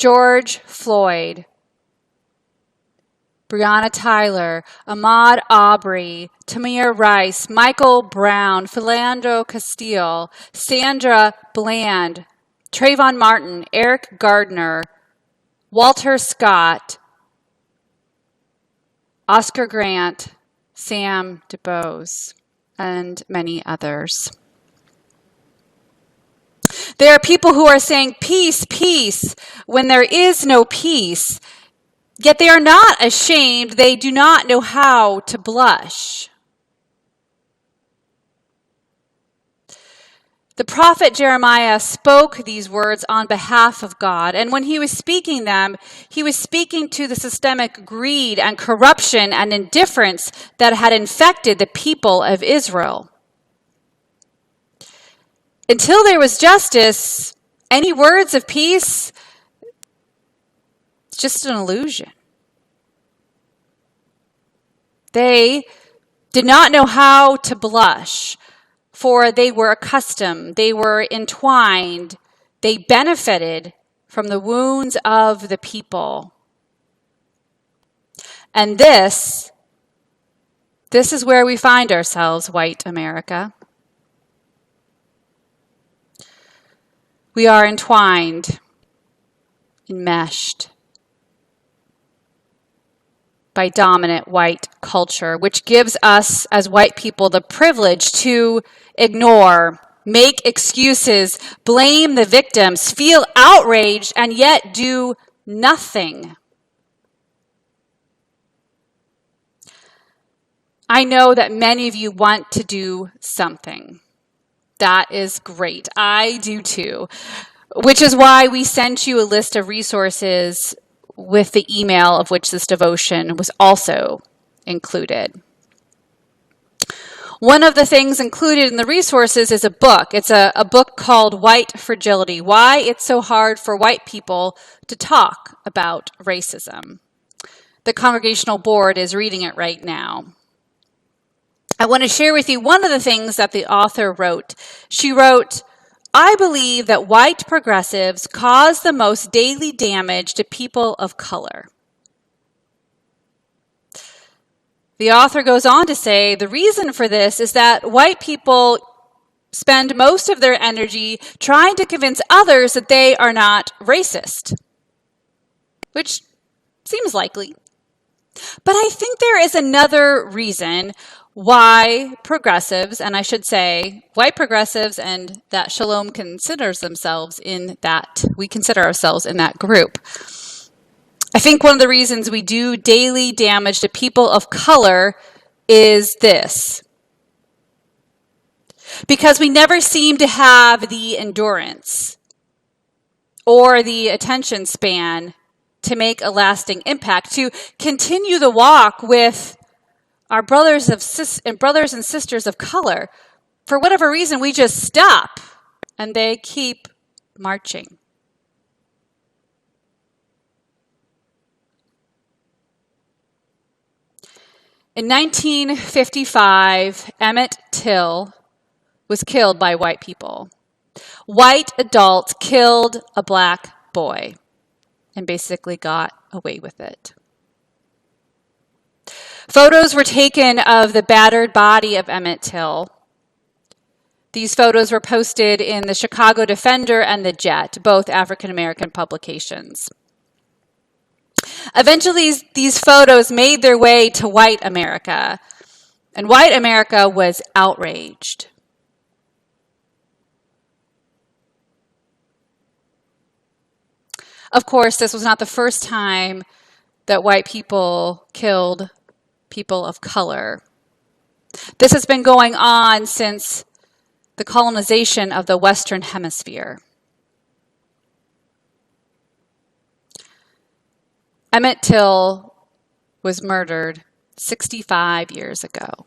George Floyd, Breonna Taylor, Ahmaud Arbery, Tamir Rice, Michael Brown, Philando Castile, Sandra Bland, Trayvon Martin, Eric Gardner, Walter Scott, Oscar Grant, Sam DuBose, and many others. There are people who are saying peace, peace, when there is no peace, yet they are not ashamed. They do not know how to blush. The prophet Jeremiah spoke these words on behalf of God, and when he was speaking them, he was speaking to the systemic greed and corruption and indifference that had infected the people of Israel. Until there was justice, any words of peace, it's just an illusion. They did not know how to blush, for they were accustomed, they were entwined, they benefited from the wounds of the people. And this is where we find ourselves, white America. We are entwined, enmeshed by dominant white culture, which gives us as white people the privilege to ignore, make excuses, blame the victims, feel outraged, and yet do nothing. I know that many of you want to do something. That is great. I do too, which is why we sent you a list of resources with the email of which this devotion was also included. One of the things included in the resources is a book. It's a book called White Fragility, Why It's So Hard for White People to Talk About Racism. The Congregational Board is reading it right now. I want to share with you one of the things that the author wrote. She wrote, I believe that white progressives cause the most daily damage to people of color. The author goes on to say, the reason for this is that white people spend most of their energy trying to convince others that they are not racist, which seems likely. But I think there is another reason why progressives, and I should say white progressives, and that Shalom considers themselves in that, we consider ourselves in that group. I think one of the reasons we do daily damage to people of color is this. Because we never seem to have the endurance or the attention span to make a lasting impact, to continue the walk with our brothers and sisters of color. For whatever reason, we just stop and they keep marching. In 1955, Emmett Till was killed by white people. White adults killed a black boy and basically got away with it. Photos were taken of the battered body of Emmett Till. These photos were posted in the Chicago Defender and the Jet, both African-American publications. Eventually, these photos made their way to white America, and white America was outraged. Of course, this was not the first time that white people killed people of color. This has been going on since the colonization of the Western Hemisphere. Emmett Till was murdered 65 years ago.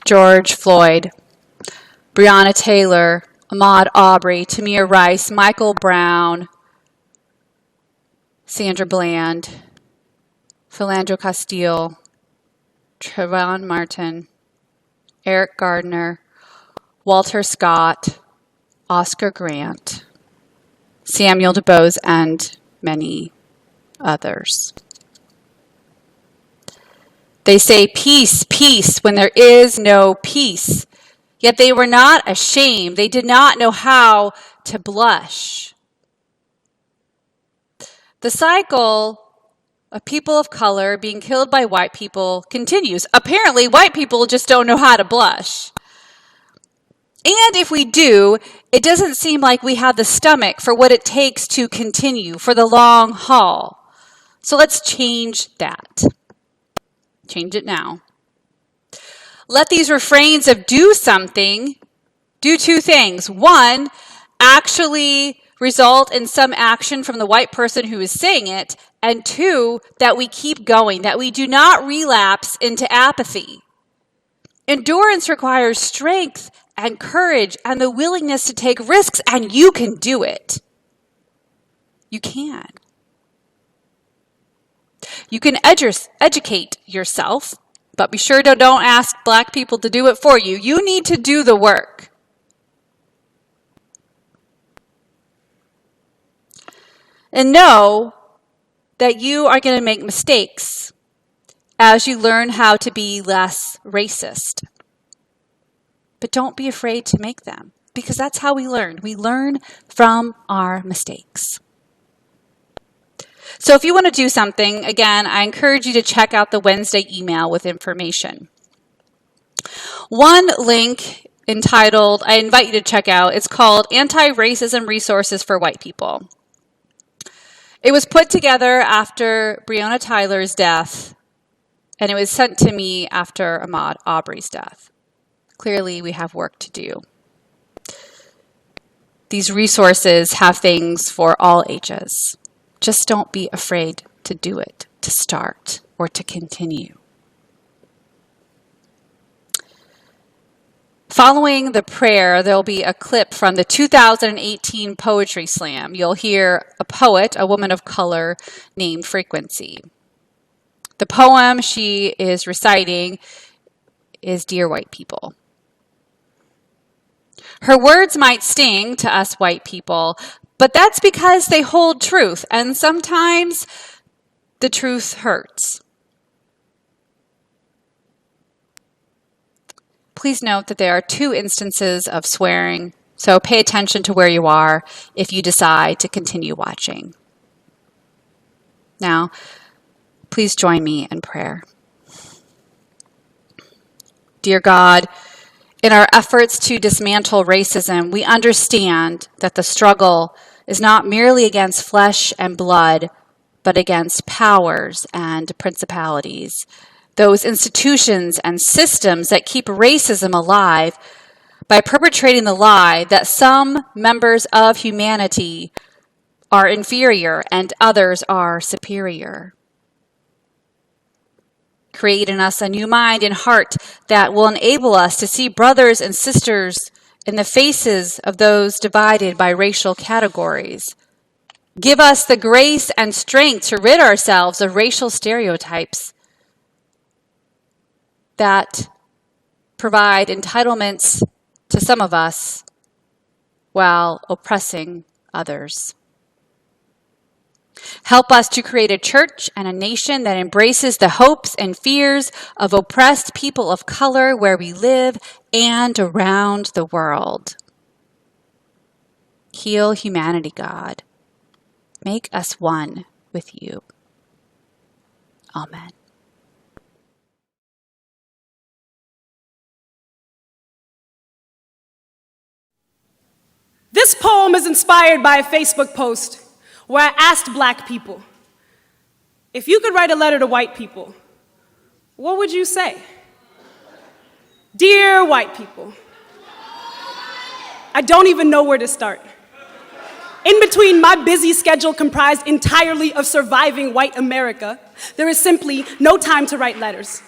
George Floyd, Breonna Taylor, Ahmaud Arbery, Tamir Rice, Michael Brown, Sandra Bland, Philando Castile, Trayvon Martin, Eric Gardner, Walter Scott, Oscar Grant, Samuel DuBose, and many others. They say peace, peace, when there is no peace. Yet they were not ashamed. They did not know how to blush. The cycle of people of color being killed by white people continues. Apparently, white people just don't know how to blush. And if we do, it doesn't seem like we have the stomach for what it takes to continue for the long haul. So let's change that. Change it now. Let these refrains of do something do two things. One, actually result in some action from the white person who is saying it. And two, that we keep going, that we do not relapse into apathy. Endurance requires strength and courage and the willingness to take risks, and you can do it. You can. You can educate yourself, but be sure to don't ask Black people to do it for you. You need to do the work. And know that you are going to make mistakes as you learn how to be less racist. But don't be afraid to make them, because that's how we learn. We learn from our mistakes. So if you want to do something, again, I encourage you to check out the Wednesday email with information. One link entitled, I invite you to check out, it's called Anti-Racism Resources for White People. It was put together after Breonna Taylor's death, and it was sent to me after Ahmaud Arbery's death. Clearly, we have work to do. These resources have things for all ages. Just don't be afraid to do it, to start, or to continue. Following the prayer, there'll be a clip from the 2018 Poetry Slam. You'll hear a poet, a woman of color, named Frequency. The poem she is reciting is Dear White People. Her words might sting to us white people, but that's because they hold truth, and sometimes the truth hurts. Please note that there are 2 instances of swearing, so pay attention to where you are if you decide to continue watching. Now, please join me in prayer. Dear God, in our efforts to dismantle racism, we understand that the struggle is not merely against flesh and blood, but against powers and principalities, those institutions and systems that keep racism alive by perpetrating the lie that some members of humanity are inferior and others are superior. Create in us a new mind and heart that will enable us to see brothers and sisters in the faces of those divided by racial categories. Give us the grace and strength to rid ourselves of racial stereotypes that provide entitlements to some of us while oppressing others. Help us to create a church and a nation that embraces the hopes and fears of oppressed people of color where we live and around the world. Heal humanity, God. Make us one with you. Amen. This poem is inspired by a Facebook post where I asked Black people, if you could write a letter to white people, what would you say? Dear white people, I don't even know where to start. In between my busy schedule comprised entirely of surviving white America, there is simply no time to write letters.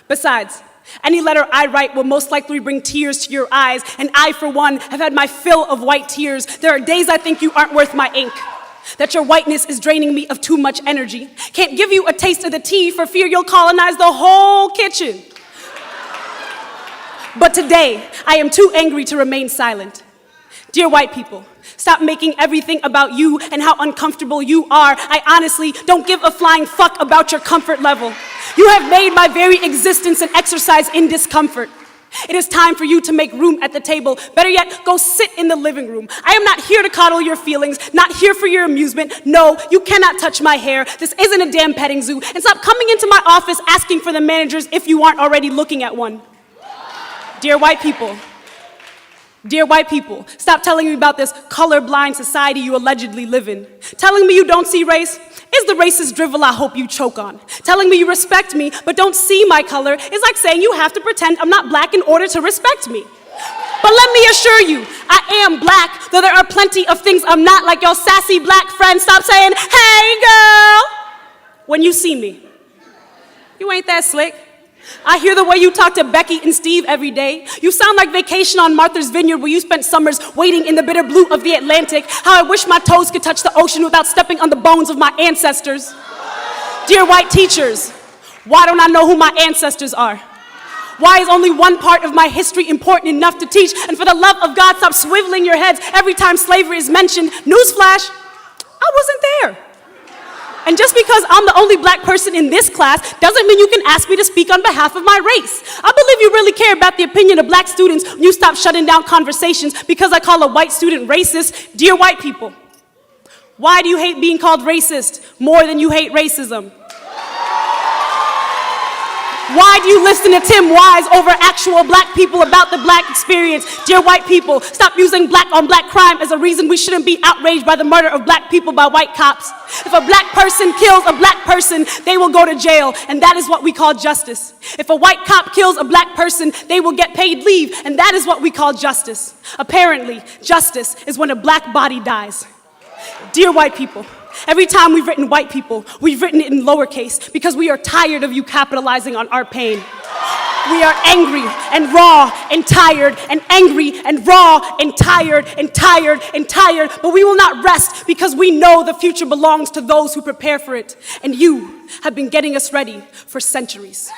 Besides, any letter I write will most likely bring tears to your eyes, and I, for one, have had my fill of white tears. There are days I think you aren't worth my ink, that your whiteness is draining me of too much energy. Can't give you a taste of the tea for fear you'll colonize the whole kitchen. But today, I am too angry to remain silent. Dear white people, stop making everything about you and how uncomfortable you are. I honestly don't give a flying fuck about your comfort level. You have made my very existence an exercise in discomfort. It is time for you to make room at the table. Better yet, go sit in the living room. I am not here to coddle your feelings, not here for your amusement. No, you cannot touch my hair. This isn't a damn petting zoo. And stop coming into my office asking for the managers if you aren't already looking at one. Dear white people, stop telling me about this colorblind society you allegedly live in. Telling me you don't see race is the racist drivel I hope you choke on. Telling me you respect me but don't see my color is like saying you have to pretend I'm not black in order to respect me. But let me assure you, I am black, though there are plenty of things I'm not, like your sassy black friend. Stop saying, hey girl, when you see me. You ain't that slick. I hear the way you talk to Becky and Steve every day. You sound like Vacation on Martha's Vineyard, where you spent summers waiting in the bitter blue of the Atlantic. How I wish my toes could touch the ocean without stepping on the bones of my ancestors. Dear white teachers, why don't I know who my ancestors are? Why is only one part of my history important enough to teach? And for the love of God, stop swiveling your heads every time slavery is mentioned. Newsflash, I wasn't there. And just because I'm the only black person in this class doesn't mean you can ask me to speak on behalf of my race. I believe you really care about the opinion of black students when you stop shutting down conversations because I call a white student racist. Dear white people, why do you hate being called racist more than you hate racism? Why do you listen to Tim Wise over actual black people about the black experience? Dear white people, stop using black on black crime as a reason we shouldn't be outraged by the murder of black people by white cops. If a black person kills a black person, they will go to jail, and that is what we call justice. If a white cop kills a black person, they will get paid leave, and that is what we call justice. Apparently, justice is when a black body dies. Dear white people, every time we've written white people, we've written it in lowercase because we are tired of you capitalizing on our pain. We are angry and raw and tired and angry and raw and tired and tired and tired, but we will not rest because we know the future belongs to those who prepare for it. And you have been getting us ready for centuries.